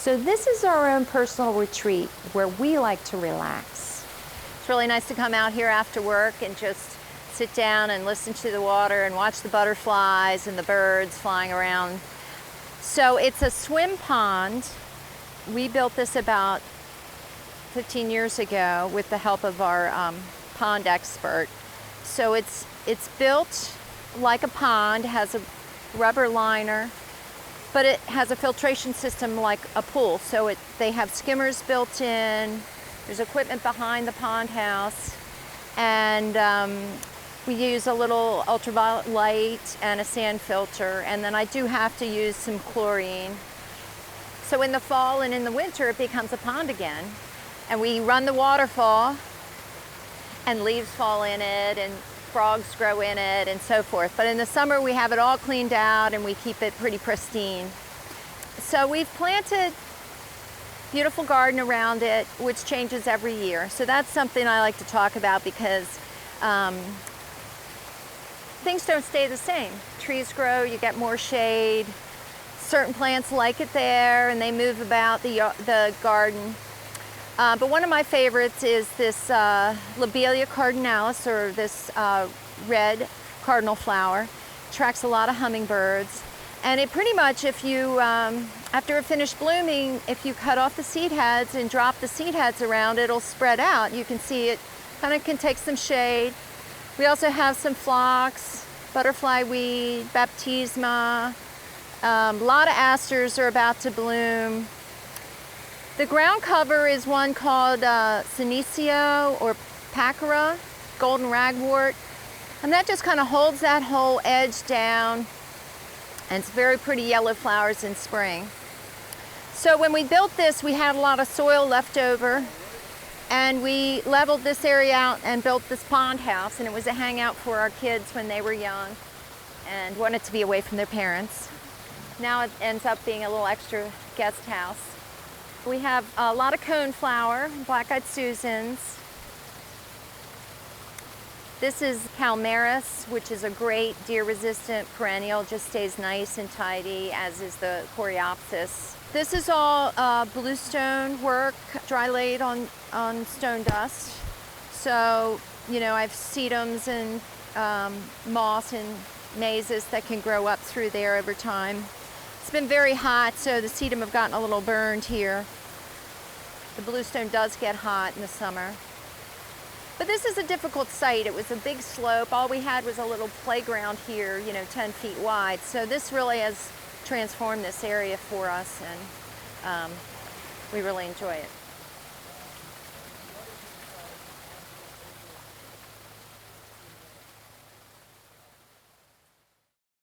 So this is our own personal retreat where we like to relax. It's really nice to come out here after work and just sit down and listen to the water and watch the butterflies and the birds flying around. So it's a swim pond. We built this about 15 years ago with the help of our pond expert. So it's built like a pond, has a rubber liner, but it has a filtration system like a pool. So they have skimmers built in, there's equipment behind the pond house, and we use a little ultraviolet light and a sand filter, and then I do have to use some chlorine. So in the fall and in the winter it becomes a pond again, and we run the waterfall and leaves fall in it and frogs grow in it and so forth. But in the summer we have it all cleaned out and we keep it pretty pristine. So we've planted beautiful garden around it, which changes every year. So that's something I like to talk about because things don't stay the same. Trees grow, you get more shade. Certain plants like it there and they move about the garden. But one of my favorites is this Lobelia cardinalis, or this red cardinal flower. Attracts a lot of hummingbirds. And it pretty much, if you, after it finished blooming, if you cut off the seed heads and drop the seed heads around, it'll spread out. You can see it kind of can take some shade. We also have some phlox, butterfly weed, baptisma. A lot of asters are about to bloom. The ground cover is one called Senecio or Pacara, golden ragwort. And that just kind of holds that whole edge down. And it's very pretty yellow flowers in spring. So when we built this, we had a lot of soil left over. And we leveled this area out and built this pond house. And it was a hangout for our kids when they were young and wanted to be away from their parents. Now it ends up being a little extra guest house. We have a lot of coneflower, black-eyed Susans. This is calmaris, which is a great deer-resistant perennial, just stays nice and tidy, as is the coreopsis. This is all bluestone work, dry laid on stone dust. So, you know, I have sedums and moss and mazes that can grow up through there over time. It's been very hot, so the sedum have gotten a little burned here. The bluestone does get hot in the summer. But this is a difficult site. It was a big slope. All we had was a little playground here, you know, 10 feet wide. So this really has transformed this area for us, and we really enjoy it.